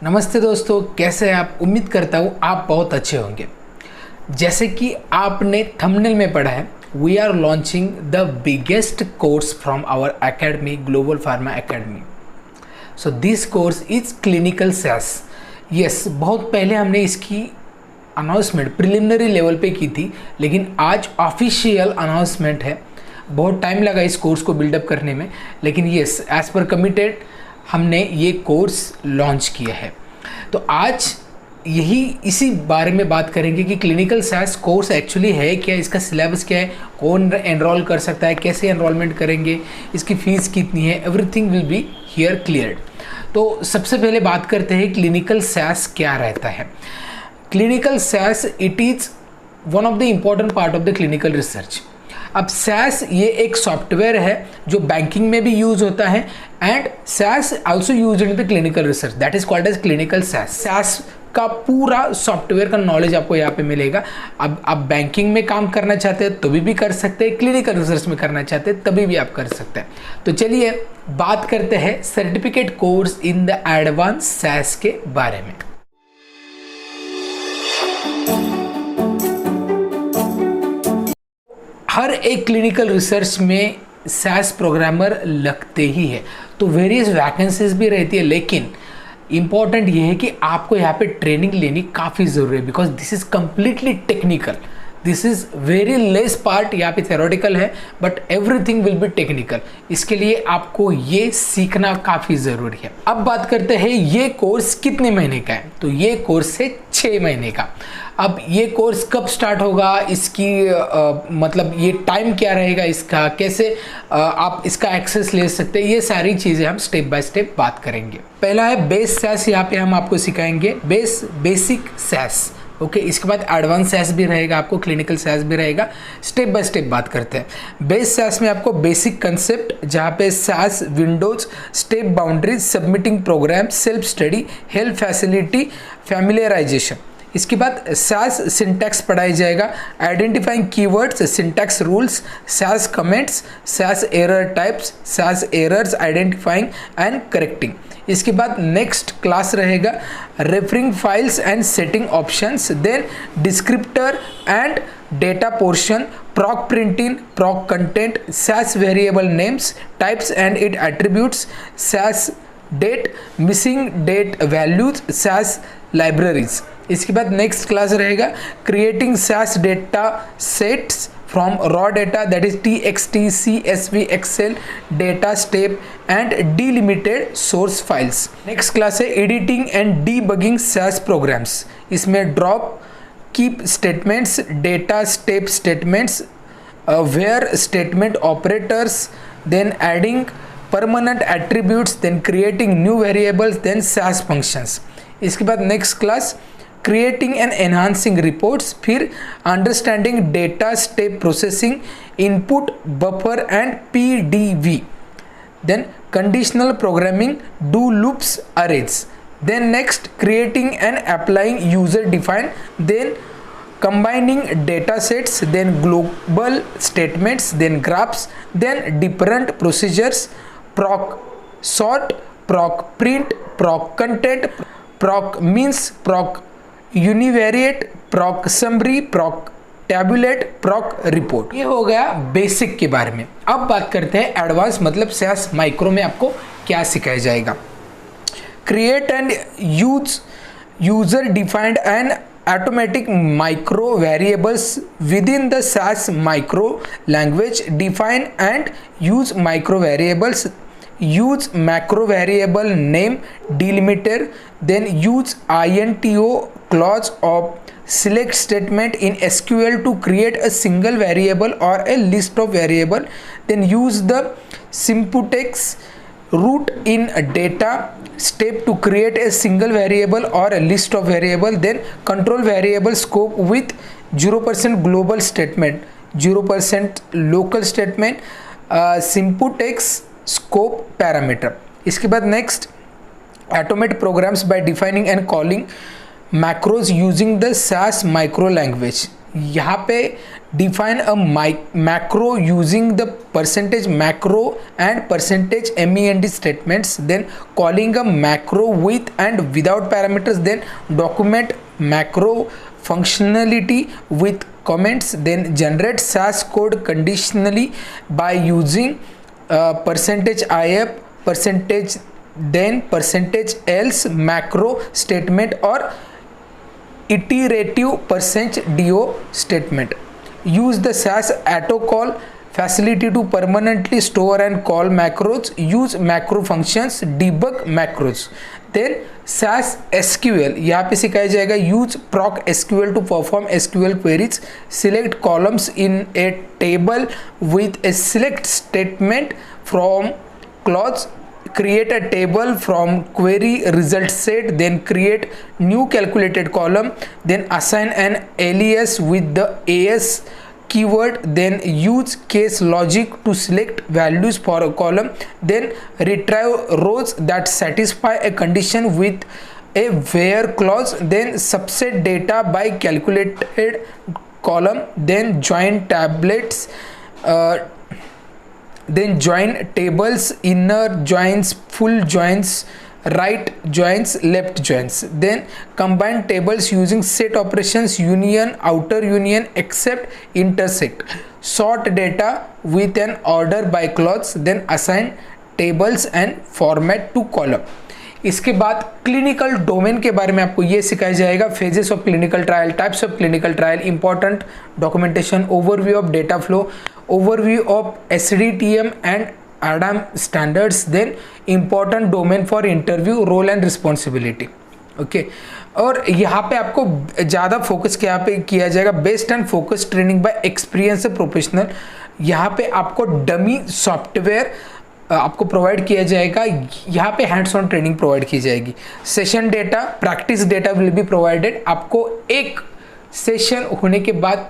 नमस्ते दोस्तों, कैसे हैं आप। उम्मीद करता हूँ आप बहुत अच्छे होंगे। जैसे कि आपने थंबनेल में पढ़ा है, we are launching the biggest course from our academy, global pharma academy. So this course is clinical SAS. Yes, बहुत पहले हमने इसकी अनाउंसमेंट प्रिलिमिनरी लेवल पे की थी, लेकिन आज ऑफिशियल अनाउंसमेंट है। बहुत टाइम लगा इस कोर्स को बिल्डअप करने में, लेकिन यस, एज पर कमिटेड हमने ये कोर्स लॉन्च किया है। तो आज इसी बारे में बात करेंगे कि क्लिनिकल सैस कोर्स एक्चुअली है क्या, इसका सिलेबस क्या है, कौन एनरोल कर सकता है, कैसे एनरोलमेंट करेंगे, इसकी फ़ीस कितनी है, everything will be here cleared. तो सबसे पहले बात करते हैं क्लिनिकल सैस क्या रहता है। Clinical SAS it is one of the important part of the clinical research. अब सैस ये एक सॉफ्टवेयर है जो बैंकिंग में भी यूज होता है, and SAS also use in the clinical research, that is called as clinical SAS. SAS का पूरा सॉफ्टवेयर का नॉलेज आपको यहाँ पे मिलेगा। अब आप बैंकिंग में काम करना चाहते हैं तो भी कर सकते हैं, क्लिनिकल रिसर्च में करना चाहते हैं तभी भी आप कर सकते हैं। तो चलिए बात करते हैं certificate course in the advance SAS के बारे में। हर एक क्लिनिकल रिसर्च में सैस प्रोग्रामर लगते ही है, तो वेरियस वैकेंसीज भी रहती है, लेकिन इम्पॉर्टेंट ये है कि आपको यहाँ पे ट्रेनिंग लेनी काफ़ी ज़रूरी है, because this is completely technical. This is very less part यहाँ पे थेरोटिकल है, but everything will be technical. इसके लिए आपको ये सीखना काफ़ी ज़रूरी है। अब बात करते हैं ये कोर्स कितने महीने का है। तो ये कोर्स है 6 महीने का। अब ये कोर्स कब स्टार्ट होगा, इसकी मतलब ये टाइम क्या रहेगा इसका, कैसे आप इसका एक्सेस ले सकते हैं, ये सारी चीज़ें हम स्टेप बाय स्टेप बात करेंगे। पहला है बेस सैस, यहाँ पे हम आपको सिखाएंगे बेसिक सैस। ओके, इसके बाद एडवांस सैस भी रहेगा, आपको क्लिनिकल सैस भी रहेगा। स्टेप बाय स्टेप बात करते हैं। बेस सैस में आपको बेसिक कंसेप्ट, जहाँ पे SAS windows, step boundaries, submitting program, self study, help facility, familiarisation. इसके बाद सैस सिंटैक्स पढ़ाया जाएगा, identifying keywords, syntax rules, SAS comments, SAS error types, SAS errors identifying and correcting. इसके बाद नेक्स्ट क्लास रहेगा referring files and setting options, then descriptor and data portion, proc printing, proc content, SAS variable names, types and its attributes, SAS date, missing date values, SAS libraries। इसके बाद next class रहेगा creating SAS data sets from raw data, that is TXT, CSV, Excel data step and delimited source files. Next class है editing and debugging SAS programs. इसमें drop, keep statements, data step statements, where statement operators, then adding permanent attributes, then creating new variables, then SAS functions। इसके बाद next class creating and enhancing reports, फिर understanding data step processing, input buffer and PDV, then conditional programming, do loops, arrays, then next creating and applying user defined, then combining data sets, then global statements, then graphs, then different procedures, proc sort, proc print, proc content, proc means, proc univariate, proc summary, proc tabulate, proc report। ये हो गया basic के बारे में। अब बात करते हैं एडवांस, मतलब सैस माइक्रो में आपको क्या सिखाया जाएगा। Create and use user defined and automatic micro variables within the SAS micro language, define and use micro variables, use macro variable name delimiter, then use INTO clause of select statement in SQL to create a single variable or a list of variable, then use the symptotex root in a data step to create a single variable or a list of variable, then control variable scope with 0% global statement, 0% local statement, symptotex scope parameter। इसके बाद next automate programs by defining and calling macros using the SAS micro language, यहाँ पे define a macro using the percentage macro and percentage MEND statements, then calling a macro with and without parameters, then document macro functionality with comments, then generate SAS code conditionally by using percentage if, percentage then, percentage else macro statement or iterative percentage do statement. Use the SAS auto call facility to permanently store and call macros. Use macro functions, debug macros. Then SAS SQL यहाँ पे सिखाया जाएगा, use proc SQL to perform SQL queries, select columns in a table with a select statement from clause, create a table from query result set, then create new calculated column, then assign an alias with the AS keyword, then use case logic to select values for a column, then retrieve rows that satisfy a condition with a where clause, then subset data by calculated column, then join tablets, then join tables, inner joins, full joins, right joins, left joins, then combine tables using set operations, union, outer union, except, intersect, sort data with an order by clause, then assign tables and format to column. इसके बाद clinical domain के बारे में आपको ये सिखाया जाएगा, phases of clinical trial, types of clinical trial, important documentation, overview of data flow, overview of SDTM and ADAM standards, then important domain for interview, role and responsibility. Okay और यहाँ पे आपको ज़्यादा फोकस क्या पे किया जाएगा, based and focus training bye experience professional. यहाँ पे आपको डमी सॉफ्टवेयर आपको प्रोवाइड किया जाएगा, यहाँ पे हैंड्स ऑन ट्रेनिंग प्रोवाइड की जाएगी। Session data, practice data will be provided. आपको एक सेशन होने के बाद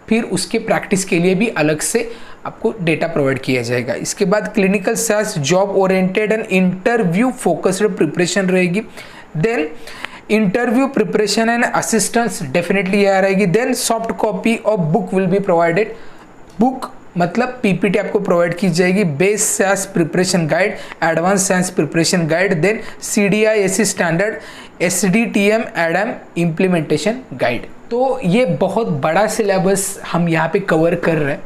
फिर उसके प्रैक्टिस के लिए भी अलग से आपको डेटा प्रोवाइड किया जाएगा। इसके बाद clinical SAS job oriented and interview focused preparation रहेगी। Then interview preparation and assistance definitely यहाँ रहेगी। Then soft copy of book will be provided. Book मतलब PPT आपको प्रोवाइड की जाएगी। Base SAS preparation guide, advance SAS preparation guide, then CDI-SE standard, SDTM ADAM implementation guide. तो ये बहुत बड़ा सिलेबस हम यहाँ पे कवर कर रहे हैं,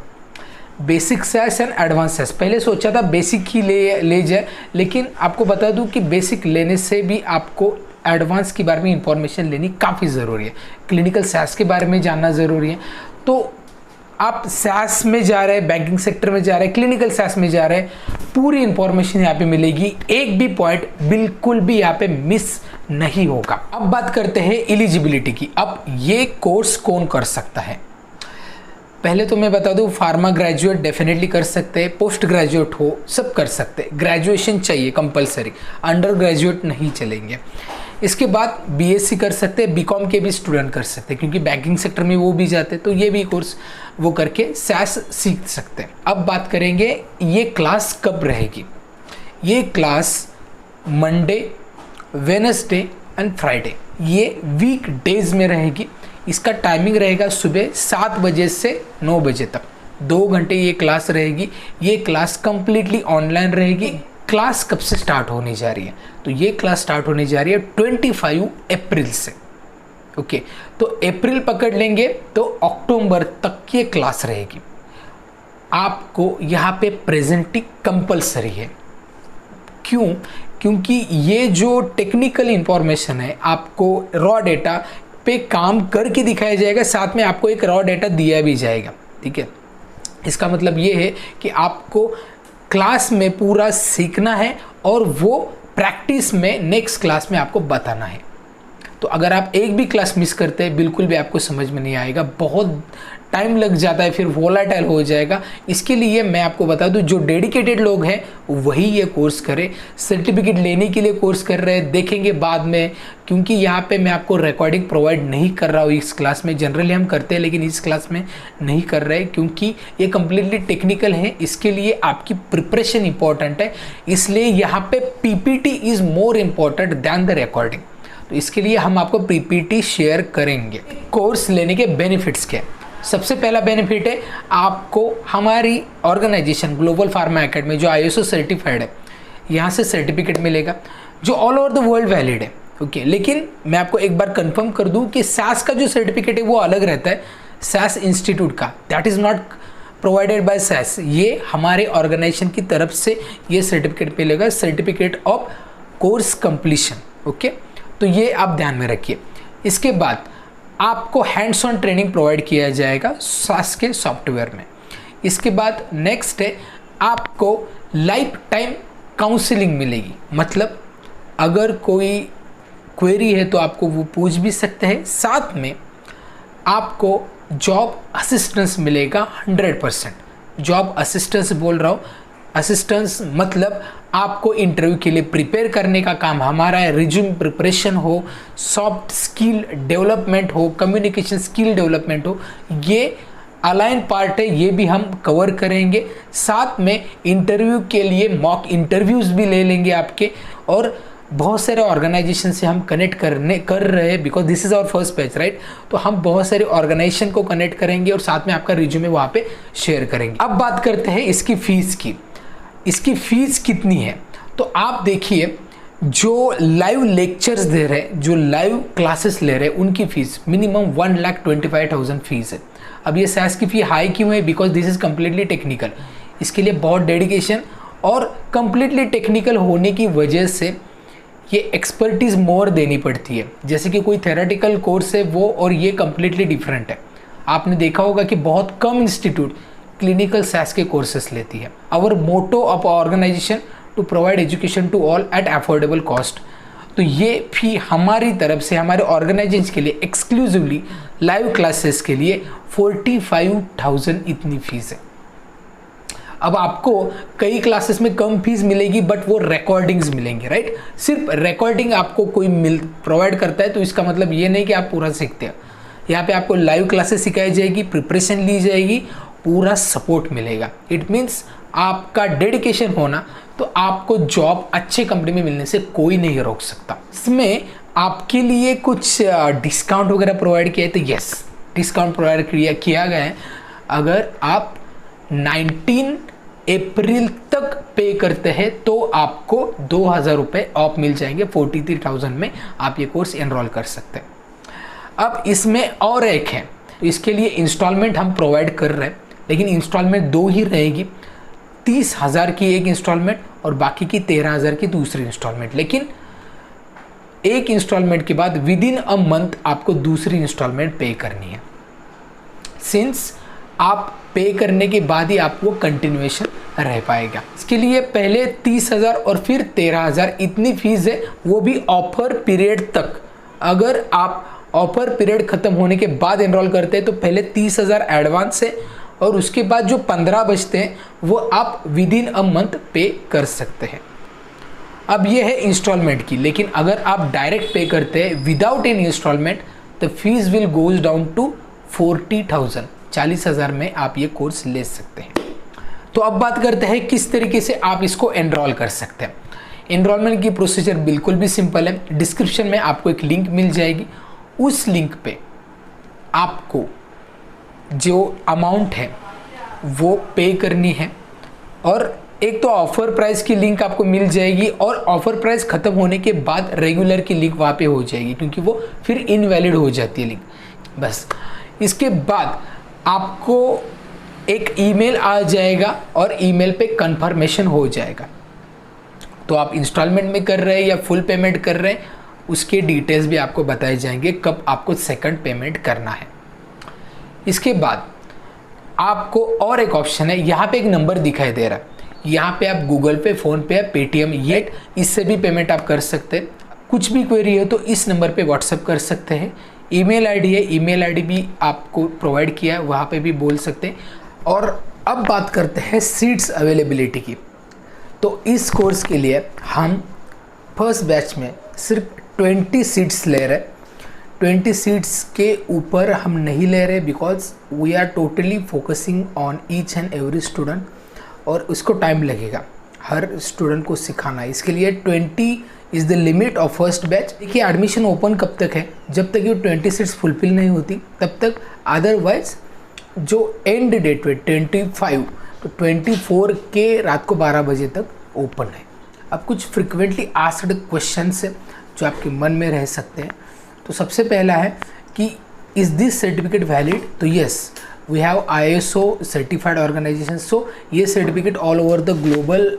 basic SAS and advance SAS। पहले सोचा था बेसिक ही ले जाए, लेकिन आपको बता दूं कि बेसिक लेने से भी आपको एडवांस के बारे में इंफॉर्मेशन लेनी काफ़ी ज़रूरी है। क्लिनिकल SAS के बारे में जानना ज़रूरी है। तो आप SAS में जा रहे हैं, बैंकिंग सेक्टर में जा रहे हैं, क्लिनिकल SAS में जा रहे हैं, पूरी इंफॉर्मेशन यहाँ पे मिलेगी, एक भी पॉइंट बिल्कुल भी यहाँ पे मिस नहीं होगा। अब बात करते हैं एलिजिबिलिटी की। अब ये कोर्स कौन कर सकता है? पहले तो मैं बता दूं, फार्मा ग्रेजुएट डेफिनेटली कर सकते हैं, पोस्ट ग्रेजुएट हो सब कर सकते हैं। ग्रेजुएशन चाहिए कंपलसरी, अंडर ग्रेजुएट नहीं चलेंगे। इसके बाद BSc कर सकते हैं, BCom के भी स्टूडेंट कर सकते हैं, क्योंकि बैंकिंग सेक्टर में वो भी जाते हैं, तो ये भी कोर्स वो करके SAS सीख सकते हैं। अब बात करेंगे ये क्लास कब रहेगी। ये class Monday, Wednesday and Friday, ये वीक डेज में रहेगी। इसका टाइमिंग रहेगा सुबह 7 बजे से 9 बजे तक, 2 घंटे ये क्लास रहेगी। ये क्लास कंप्लीटली ऑनलाइन रहेगी। क्लास कब से स्टार्ट होने जा रही है? तो ये क्लास स्टार्ट होने जा रही है 25 अप्रैल से। ओके, तो अप्रैल पकड़ लेंगे तो अक्टूबर तक ये क्लास रहेगी। आपको यहाँ पे प्रेजेंटिंग कंपलसरी है। क्यों? क्योंकि ये जो टेक्निकल इंफॉर्मेशन है, आपको रॉ डेटा पे काम करके दिखाया जाएगा, साथ में आपको एक रॉ डेटा दिया भी जाएगा। ठीक है, इसका मतलब ये है कि आपको क्लास में पूरा सीखना है और वो प्रैक्टिस में नेक्स्ट क्लास में आपको बताना है। तो अगर आप एक भी क्लास मिस करते हैं, बिल्कुल भी आपको समझ में नहीं आएगा, बहुत टाइम लग जाता है, फिर वोलाटाइल हो जाएगा। इसके लिए मैं आपको बता दूं, जो डेडिकेटेड लोग हैं वही ये कोर्स करें। सर्टिफिकेट लेने के लिए कोर्स कर रहे हैं, देखेंगे बाद में, क्योंकि यहाँ पे मैं आपको रिकॉर्डिंग प्रोवाइड नहीं कर रहा हूँ इस क्लास में। जनरली हम करते हैं, लेकिन इस क्लास में नहीं कर रहे, क्योंकि ये कम्प्लीटली टेक्निकल है। इसके लिए आपकी प्रिपरेशन इंपॉर्टेंट है, इसलिए यहाँ पे PPT is more important than the recording. तो इसके लिए हम आपको PPT शेयर करेंगे। कोर्स लेने के बेनिफिट्स क्या है? सबसे पहला बेनिफिट है आपको हमारी ऑर्गेनाइजेशन ग्लोबल फार्मा एकेडमी जो ISO सर्टिफाइड है, यहाँ से सर्टिफिकेट मिलेगा जो all over the world valid है। ओके, लेकिन मैं आपको एक बार कंफर्म कर दूं कि SAS का जो सर्टिफिकेट है वो अलग रहता है SAS इंस्टीट्यूट का, that is not provided by SAS। ये हमारे ऑर्गेनाइजेशन की तरफ से ये सर्टिफिकेट मिलेगा, certificate of course completion. Okay, तो ये आप ध्यान में रखिए। इसके बाद आपको हैंड्स ऑन ट्रेनिंग प्रोवाइड किया जाएगा SAS के सॉफ्टवेयर में। इसके बाद नेक्स्ट है आपको लाइफ टाइम काउंसलिंग मिलेगी, मतलब अगर कोई क्वेरी है तो आपको वो पूछ भी सकते हैं। साथ में आपको जॉब असिस्टेंस मिलेगा 100%। जॉब असिस्टेंस बोल रहा हूँ, असिस्टेंस मतलब आपको इंटरव्यू के लिए प्रिपेयर करने का काम हमारा है। रिज्यूम प्रिपरेशन हो, सॉफ्ट स्किल डेवलपमेंट हो, कम्युनिकेशन स्किल डेवलपमेंट हो, ये अलाइन पार्ट है, ये भी हम कवर करेंगे। साथ में इंटरव्यू के लिए मॉक इंटरव्यूज़ भी ले लेंगे आपके, और बहुत सारे ऑर्गेनाइजेशन से हम कनेक्ट कर रहे हैं, because this is our first batch right. तो हम बहुत सारे ऑर्गेनाइजेशन को कनेक्ट करेंगे और साथ में आपका रिज्यूमे वहाँ पे शेयर करेंगे। अब बात करते हैं इसकी फ़ीस की। इसकी फ़ीस कितनी है, तो आप देखिए जो लाइव लेक्चर्स दे रहे हैं, जो लाइव क्लासेस ले रहे हैं, उनकी फ़ीस मिनिमम 1,25,000 फीस है। अब ये SAS की फ़ी हाई क्यों है, because this is completely technical. इसके लिए बहुत डेडिकेशन और कम्प्लीटली टेक्निकल होने की वजह से ये एक्सपर्टीज़ मोर देनी पड़ती है। जैसे कि कोई थेरेटिकल कोर्स है वो, और ये कम्प्लीटली डिफरेंट है। आपने देखा होगा कि बहुत कम इंस्टीट्यूट क्लिनिकल SAS के कोर्सेस लेती है। Our motto of organisation to provide education to all at affordable cost. तो ये फी हमारी तरफ से हमारे ऑर्गेनाइजेशन के लिए एक्सक्लूसिवली लाइव क्लासेस के लिए 45,000 इतनी फीस है। अब आपको कई क्लासेस में कम फीस मिलेगी, बट वो रिकॉर्डिंग्स मिलेंगे राइट। सिर्फ रिकॉर्डिंग आपको कोई प्रोवाइड करता है तो इसका मतलब ये नहीं कि आप पूरा सीखते हैं। यहाँ पे आपको लाइव क्लासेस सिखाई जाएगी, प्रिपरेशन ली जाएगी, पूरा सपोर्ट मिलेगा। इट मीन्स आपका डेडिकेशन होना, तो आपको जॉब अच्छे कंपनी में मिलने से कोई नहीं रोक सकता। इसमें आपके लिए कुछ डिस्काउंट वगैरह प्रोवाइड किया है, तो यस डिस्काउंट प्रोवाइड किया गया है। अगर आप 19 अप्रैल तक पे करते हैं तो आपको 2,000 रुपये ऑफ मिल जाएंगे। 43,000 में आप ये कोर्स एनरोल कर सकते हैं। अब इसमें और एक है, तो इसके लिए इंस्टॉलमेंट हम प्रोवाइड कर रहे हैं, लेकिन इंस्टॉलमेंट 2 ही रहेगी। 30,000 की एक इंस्टॉलमेंट और बाकी की 13,000 की दूसरी इंस्टॉलमेंट। लेकिन एक इंस्टॉलमेंट के बाद विदिन अ मंथ आपको दूसरी इंस्टॉलमेंट पे करनी है। सिंस आप पे करने के बाद ही आपको कंटिन्यूएशन रह पाएगा। इसके लिए पहले 30,000 और फिर 13,000 इतनी फीस है, वो भी ऑफर पीरियड तक। अगर आप ऑफर पीरियड ख़त्म होने के बाद एनरोल करते हैं तो पहले 30,000 एडवांस है, और उसके बाद जो 15 बचते हैं वो आप विदिन अ मंथ पे कर सकते हैं। अब ये है इंस्टॉलमेंट की। लेकिन अगर आप डायरेक्ट पे करते हैं विदाउट एनी इंस्टॉलमेंट, तो fees will goes down to 40,000, 40,000 में आप ये कोर्स ले सकते हैं। तो अब बात करते हैं किस तरीके से आप इसको एनरोल कर सकते हैं। एनरोलमेंट की प्रोसीजर बिल्कुल भी सिंपल है। डिस्क्रिप्शन में आपको एक लिंक मिल जाएगी, उस लिंक पे आपको जो अमाउंट है वो पे करनी है, और एक तो ऑफर प्राइस की लिंक आपको मिल जाएगी, और ऑफर प्राइस ख़त्म होने के बाद रेगुलर की लिंक वहाँ पे हो जाएगी, क्योंकि वो फिर इनवैलिड हो जाती है लिंक। बस इसके बाद आपको एक ईमेल आ जाएगा और ईमेल पे कंफर्मेशन हो जाएगा। तो आप इंस्टॉलमेंट में कर रहे हैं या फुल पेमेंट कर रहे हैं, उसके डिटेल्स भी आपको बताए जाएंगे कब आपको सेकंड पेमेंट करना है। इसके बाद आपको और एक ऑप्शन है, यहाँ पे एक नंबर दिखाई दे रहा है, यहाँ पे आप गूगल पे, फ़ोन पे या पेटीएम, ये इससे भी पेमेंट आप कर सकते हैं। कुछ भी क्वेरी है तो इस नंबर पे व्हाट्सअप कर सकते हैं। ईमेल आईडी है, ईमेल आईडी भी आपको प्रोवाइड किया है, वहाँ पे भी बोल सकते हैं। और अब बात करते हैं सीट्स अवेलेबिलिटी की। तो इस कोर्स के लिए हम फर्स्ट बैच में सिर्फ 20 सीट्स ले रहे हैं। 20 सीट्स के ऊपर हम नहीं ले रहे, because we are totally focusing on each and every student, और उसको टाइम लगेगा हर स्टूडेंट को सिखाना। इसके लिए 20 is the limit of first batch. देखिए एडमिशन ओपन कब तक है, जब तक ये 20 सीट्स फुलफिल नहीं होती तब तक। अदरवाइज जो एंड डेट है 25, तो 24 के रात को 12 बजे तक ओपन है। अब कुछ फ्रिक्वेंटली आस्क्ड क्वेश्चंस है जो आपके मन में रह सकते हैं। तो सबसे पहला है कि इज़ दिस सर्टिफिकेट वैलिड? तो yes, we have ISO certified organisation, so ये certificate all over the global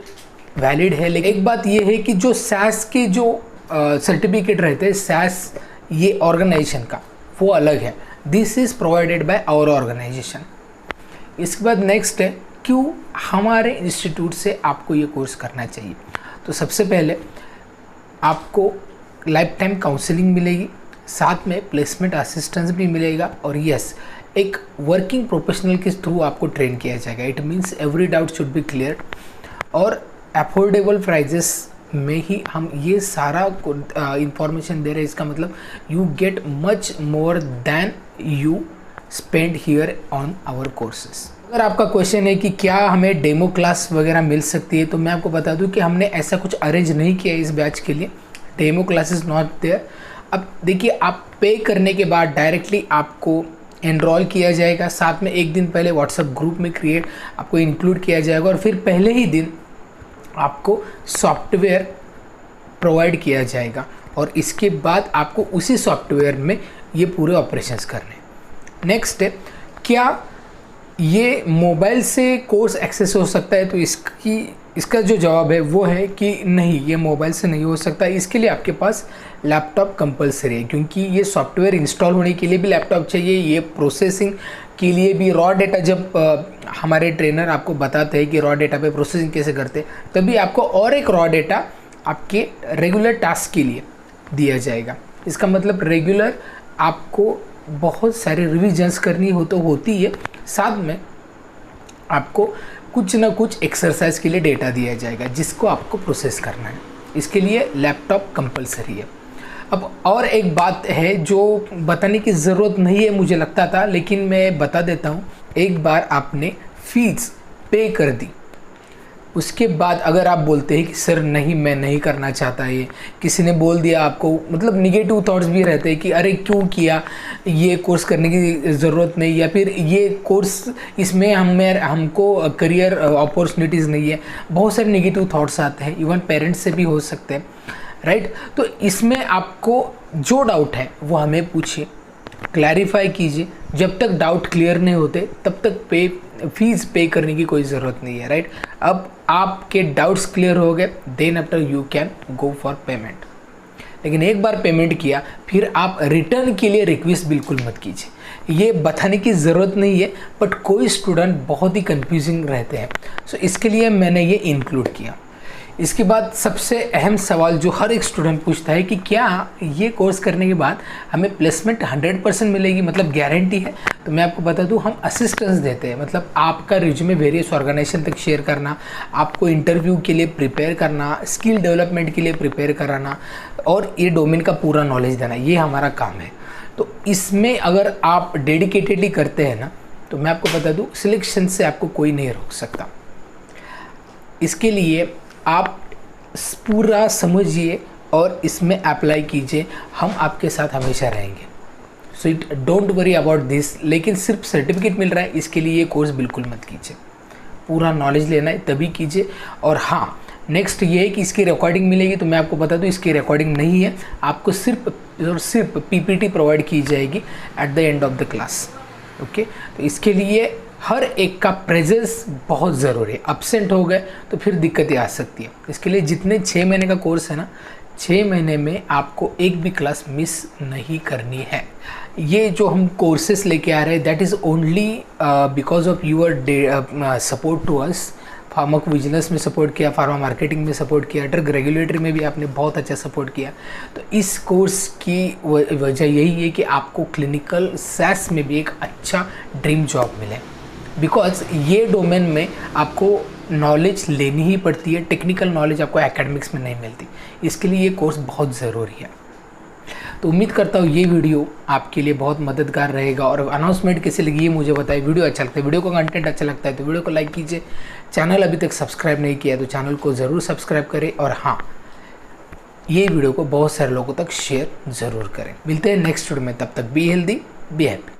valid है। लेकिन एक बात ये है कि जो SAS के जो सर्टिफिकेट रहते हैं, SAS ये ऑर्गेनाइजेशन का, वो अलग है। This is provided by our organisation. इसके बाद नेक्स्ट है क्यों हमारे इंस्टीट्यूट से आपको ये कोर्स करना चाहिए। तो सबसे पहले आपको लाइफ टाइम काउंसलिंग मिलेगी, साथ में प्लेसमेंट असिस्टेंस भी मिलेगा, और यस, एक वर्किंग प्रोफेशनल के थ्रू आपको ट्रेन किया जाएगा। It means every doubt should be clear, और अफोर्डेबल प्राइजेस में ही हम ये सारा इंफॉर्मेशन दे रहे हैं। इसका मतलब you get much more than you spend here on our courses. अगर आपका क्वेश्चन है कि क्या हमें डेमो क्लास वगैरह मिल सकती है, तो मैं आपको बता दूं कि हमने ऐसा कुछ अरेंज नहीं किया इस बैच के लिए। Demo class is not there. अब देखिए, आप पे करने के बाद डायरेक्टली आपको एनरोल किया जाएगा, साथ में एक दिन पहले व्हाट्सएप ग्रुप में आपको इंक्लूड किया जाएगा, और फिर पहले ही दिन आपको सॉफ्टवेयर प्रोवाइड किया जाएगा, और इसके बाद आपको उसी सॉफ्टवेयर में ये पूरे ऑपरेशंस करने। नेक्स्ट है, क्या ये मोबाइल से कोर्स एक्सेस हो सकता है? तो इसका जो जवाब है वो है कि नहीं, ये मोबाइल से नहीं हो सकता। इसके लिए आपके पास लैपटॉप कंपलसरी है, क्योंकि ये सॉफ्टवेयर इंस्टॉल होने के लिए भी लैपटॉप चाहिए, ये प्रोसेसिंग के लिए भी। रॉ डेटा जब हमारे ट्रेनर आपको बताते हैं कि रॉ डेटा पे प्रोसेसिंग कैसे करते हैं, तभी आपको और एक रॉ डेटा आपके रेगुलर टास्क के लिए दिया जाएगा। इसका मतलब रेगुलर आपको बहुत सारे रिविजन्स करनी होती है, साथ में आपको कुछ ना कुछ एक्सरसाइज के लिए डेटा दिया जाएगा जिसको आपको प्रोसेस करना है। इसके लिए लैपटॉप कंपलसरी है। अब और एक बात है जो बताने की ज़रूरत नहीं है मुझे लगता था, लेकिन मैं बता देता हूँ। एक बार आपने फीस पे कर दी, उसके बाद अगर आप बोलते हैं कि सर नहीं, मैं नहीं करना चाहता, ये किसी ने बोल दिया आपको, मतलब निगेटिव थॉट्स भी रहते हैं कि अरे क्यों किया, ये कोर्स करने की ज़रूरत नहीं, या फिर ये कोर्स इसमें हमको करियर अपॉर्चुनिटीज़ नहीं है। बहुत सारे निगेटिव थॉट्स आते हैं, इवन पेरेंट्स से भी हो सकते हैं, राइट। तो इसमें आपको जो डाउट है वो हमें पूछिए, क्लैरिफाई कीजिए। जब तक डाउट क्लियर नहीं होते तब तक फीस पे करने की कोई ज़रूरत नहीं है, राइट। अब आपके डाउट्स क्लियर हो गए, then after you can go for payment. लेकिन एक बार पेमेंट किया फिर आप रिटर्न के लिए रिक्वेस्ट बिल्कुल मत कीजिए। ये बताने की ज़रूरत नहीं है, बट कोई स्टूडेंट बहुत ही कंफ्यूजिंग रहते हैं, सो इसके लिए मैंने ये इंक्लूड किया। इसके बाद सबसे अहम सवाल जो हर एक स्टूडेंट पूछता है कि क्या ये कोर्स करने के बाद हमें प्लेसमेंट 100% मिलेगी, मतलब गारंटी है? तो मैं आपको बता दूं, हम असिस्टेंस देते हैं, मतलब आपका रिज्यूमे वेरियस ऑर्गेनाइजेशन तक शेयर करना, आपको इंटरव्यू के लिए प्रिपेयर करना, स्किल डेवलपमेंट के लिए प्रिपेयर कराना, और ये डोमेन का पूरा नॉलेज देना, ये हमारा काम है। तो इसमें अगर आप डेडिकेटेडली करते हैं ना, तो मैं आपको बता दूँ, सिलेक्शन से आपको कोई नहीं रोक सकता। इसके लिए आप पूरा समझिए और इसमें अप्लाई कीजिए, हम आपके साथ हमेशा रहेंगे। So it don't worry about this. लेकिन सिर्फ सर्टिफिकेट मिल रहा है इसके लिए ये कोर्स बिल्कुल मत कीजिए, पूरा नॉलेज लेना है तभी कीजिए। और हाँ, नेक्स्ट ये है कि इसकी रिकॉर्डिंग मिलेगी, तो मैं आपको बता दूँ इसकी रिकॉर्डिंग नहीं है, आपको सिर्फ PPT प्रोवाइड की जाएगी at the end of the class. Okay, तो इसके लिए हर एक का प्रेजेंस बहुत ज़रूरी है। एब्सेंट हो गए तो फिर दिक्कतें आ सकती है। इसके लिए जितने 6 महीने का कोर्स है ना, 6 महीने में आपको एक भी क्लास मिस नहीं करनी है। ये जो हम कोर्सेस लेके आ रहे हैं, that is only because of your support to us. Pharmacovigilance में सपोर्ट किया, फार्मा मार्केटिंग में सपोर्ट किया, ड्रग रेगुलेटरी में भी आपने बहुत अच्छा सपोर्ट किया। तो इस कोर्स की वजह यही है कि आपको क्लिनिकल SAS में भी एक अच्छा ड्रीम जॉब मिले, बिकॉज ये डोमेन में आपको नॉलेज लेनी ही पड़ती है। टेक्निकल नॉलेज आपको एकेडमिक्स में नहीं मिलती, इसके लिए ये कोर्स बहुत ज़रूरी है। तो उम्मीद करता हूँ ये वीडियो आपके लिए बहुत मददगार रहेगा। और अनाउंसमेंट कैसे लगी ये मुझे बताइए। वीडियो अच्छा लगता है, वीडियो का कंटेंट अच्छा लगता है तो वीडियो को लाइक कीजिए। चैनल अभी तक सब्सक्राइब नहीं किया तो चैनल को ज़रूर सब्सक्राइब करें, और हाँ, ये वीडियो को बहुत सारे लोगों तक शेयर ज़रूर करें। मिलते हैं नेक्स्ट वीडियो में, तब तक बी हेल्दी, बी हैप्पी।